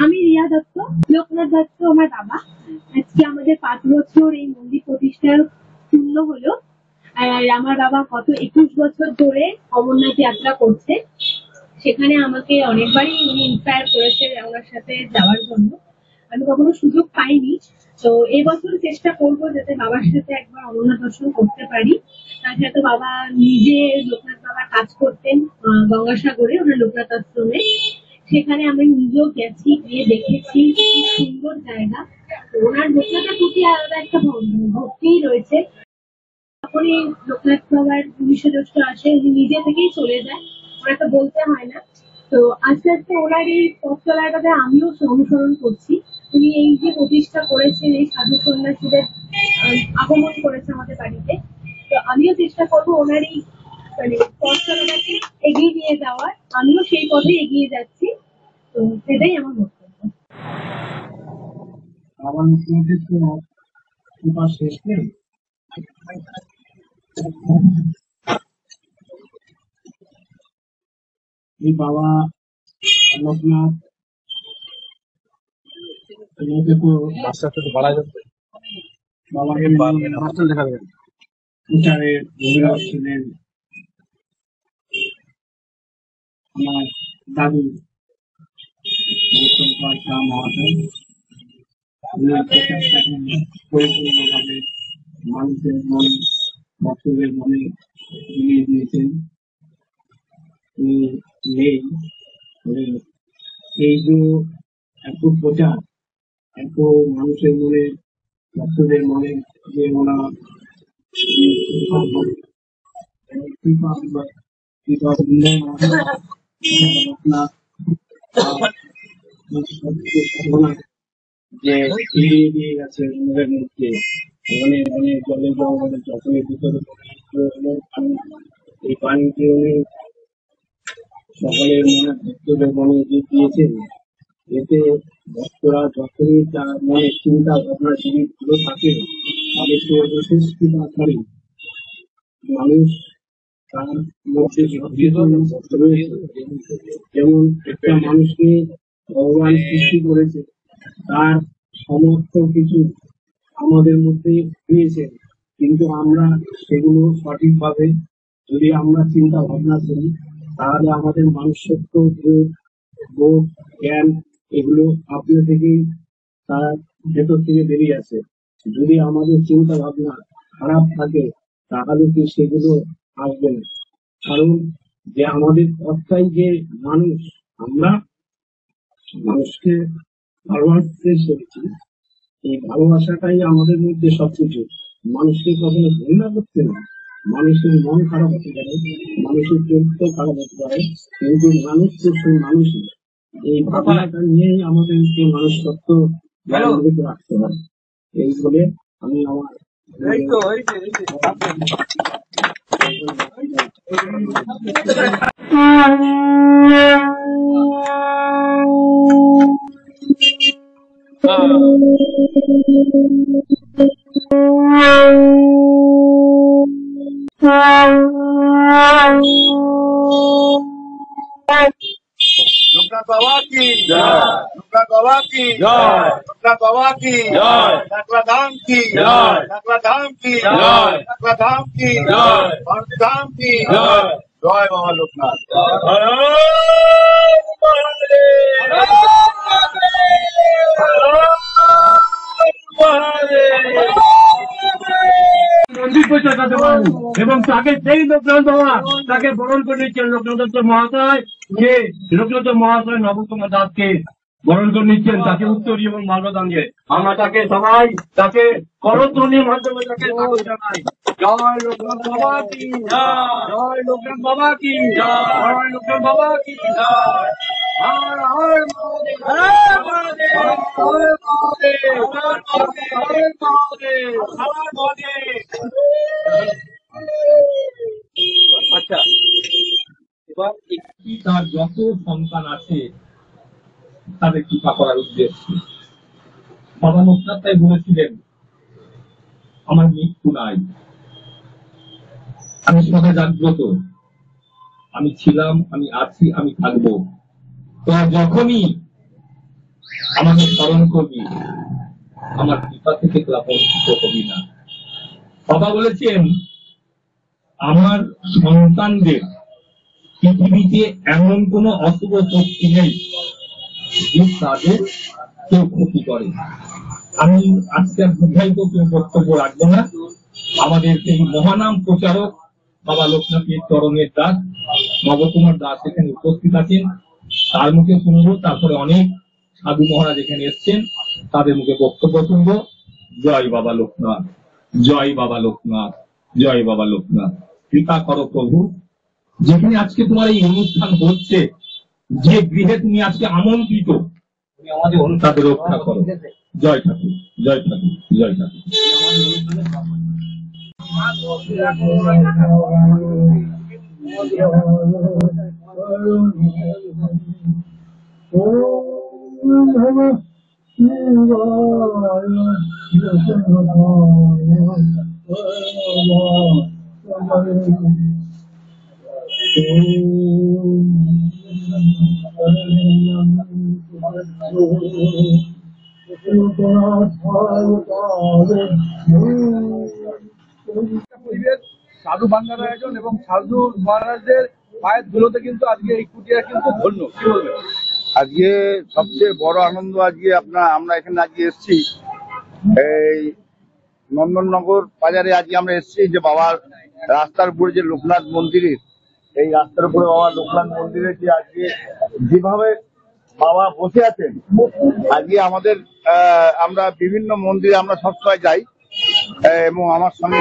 আমি রিয়া দত্ত। লোকনাথ দত্ত আমার বাবা। আজকে আমাদের 5 বছর এই মন্দির প্রতিষ্ঠার পূর্ণ হলো। আর আমার বাবা গত 21 বছর ধরে অমরনাথ যাত্রা করছে। সেখানে আমাকে অনেকবারই উনি ইন্সপায়ার করেছে ওনার সাথে যাওয়ার জন্য। আমি কখনো সুযোগ পাইনি, তো এই বছর চেষ্টা করবো যাতে বাবার সাথে একবার অমরনাথ দর্শন করতে পারি। তাছাড়া তো বাবা নিজে, লোকনাথ বাবা কাজ করতেন গঙ্গাসাগরে, ওনার লোকনাথ আশ্রমে। সেখানে আমি নিজেও গেছি, গিয়ে দেখেছি কি সুন্দর জায়গা। তো ওনার লোকনাথের প্রতি আলাদা একটা ভক্তি রয়েছে। যখনই লোকনাথ বাবার 19 জ্যৈষ্ঠ আসে উনি নিজে থেকেই চলে যায়, ওনাকে বলতে হয় না। তো আস্তে আস্তে ওনার এই পথ চলাটাতে আমিও অনুসরণ করছি। উনি এই যে প্রতিষ্ঠা করেছেন, এই সাধু সন্ন্যাসীদের আগমন করেছে আমাদের বাড়িতে, তো আমিও চেষ্টা করবো ওনার এই মানে পথ চলাটাকে এগিয়ে নিয়ে যাওয়ার। আমিও সেই পথে এগিয়ে যাচ্ছি। তো সেটাই আমার বক্তব্য। আমার মুখ্যমন্ত্রীর কৃপা শেষ নেই। এই বাবা লোকনাথ তো বাচ্চাটা তো বাড়া যাচ্ছে, বাবাকে বাচ্চা দেখা যাবে বিচারের অভিভাবক ছিলেন আমার দাদু মহাশয়। পরিপূর্ণভাবে মানুষের মনে, ভক্তদের মনে মিলিয়ে দিয়েছেন। তিনি নেই, এই যে এত প্রচার, এত মানুষের মনে, ভক্তদের মনে যে ওরা যে এগিয়ে দিয়ে গেছে আমাদের মধ্যে অনেক অনেক জলের জঙ্গলের যখনই ভিতরে এই পানিকে সকলের মনে, ভক্তদের মনে দিয়েছেন। এতে ভক্তরা যখনই তার মনে চিন্তা ভাবনা যদি ভালো থাকে তাহলে সে যথেষ্ট করি মানুষ তার মধ্যে যেমন একটা মানুষকে ভগবান সৃষ্টি করেছে, তার সমস্ত কিছু আমাদের মধ্যে দিয়েছেন, কিন্তু আমরা সেগুলো সঠিকভাবে যদি আমরা চিন্তা ভাবনা করি তাহলে আমাদের মানুষত্ব, বোধ, জ্ঞান এগুলো আপনি থেকেই তার ভেতর থেকে বেরিয়ে আসে। যদি আমাদের চিন্তা ভাবনা খারাপ থাকে তাহলে কি সেগুলো আসবে না। কারণ যে আমাদের অর্থাৎ যে মানুষ, আমরা মানুষকে ভালোবাসতে শিখেছি, এই ভালোবাসাটাই আমাদের মধ্যে সবকিছু। মানুষকে কখনো ঘৃণা করতে না, মানুষের মন খারাপ হতে পারে, মানুষের চরিত্র খারাপ হতে পারে, কিন্তু মানুষ তো সেই মানুষই। এই ভাবনাটা নিয়েই আমাদেরকে মানুষত্ব রাখতে হবে। এই বলে আমি আমার लोकनाथ बाबा की जय, लोकनाथ बाबा की जय, लोकनाथ बाबा की जय, नकला धाम की जय, नकला धाम की जय, नकला धाम की जय, भारती धाम की जय, जय बाबा लोकनाथ। মন্দির পৌঁছাতে পারেন এবং তাকে সেই লোকনাথ বাবা তাকে বরণ করে নিচ্ছেন। লোকনাথ মহাশয় যে লোকনাথ মহাশয় নবকুমার দাসকে বরণ করে নিচ্ছেন, তাকে উত্তরী এবং মাল্যদান দিয়ে আমরা তাকে সবাই তাকে করধ্বনির মাধ্যমে তাকে স্বাগত জানাই। জয় লোকনাথ বাবা কি জয়, জয় লোকনাথ বাবা কি জয়, জয় লোকনাথ বাবা কি জয়। হর হর মহাদেব, হর মহাদেব, হর মহাদেব, হর মহাদেব, হর মহাদেব। আচ্ছা, এবার একটি তার যত সন্তান আছে তাদের কৃপা করার উদ্দেশ্যে বাবা লোকনাথ তাই বলেছিলেন আমার মৃত্যু নাই, আমি সদা জাগ্রত, আমি ছিলাম, আমি আছি, আমি থাকবো। তো যখনই আমাকে স্মরণ করবি, আমার কৃপা থেকে বঞ্চিত হবি না। বাবা বলেছেন, আমার সন্তানদের পৃথিবীতে এমন কোন অশুভ শক্তি নেই যে তাদের কেউ ক্ষতি করে। আমি আজকে আর দীর্ঘায়িত কেউ বক্তব্য রাখবো না। আমাদের সেই মহানাম প্রচারক বাবা লোকনাথের চরণের দাস নবকুমার দাস এখানে উপস্থিত আছেন, তার মুখে শুনবো। তারপরে অনেক সাধু মহারাজ এখানে এসছেন, তাদের মুখে বক্তব্য শুনবো। জয় বাবা লোকনাথ, জয় বাবা লোকনাথ, জয় বাবা লোকনাথ। কৃপা করো প্রভু, যেখানে আজকে তোমার এই অনুষ্ঠান হচ্ছে, যে গৃহে তুমি আজকে আমন্ত্রিত, তুমি আমাদের অনুষ্ঠানে রক্ষা করো। জয় ঠাকুর, জয় ঠাকুর, জয় ঠাকুর। পরিবেশ সাধু ভান্ডার আয়োজন এবং সাধু মহারাজদের পায়ের ধুলোতে কিন্তু আজকে এই কুটিয়া কিন্তু ধন্য। কি বলবেন? আজকে সবচেয়ে বড় আনন্দ, আজকে আমরা এখানে আজকে এসেছি এই নন্দননগর বাজারে। আজকে আমরা এসেছি যে বাবার রাস্তার উপরে যে লোকনাথ মন্দিরের, এই রাস্তার উপরে বাবা লোকনাথ মন্দিরে যে আজকে যেভাবে বাবা বসে আছেন, আজকে আমাদের আমরা বিভিন্ন মন্দিরে আমরা সবসময় যাই এবং আমার সঙ্গে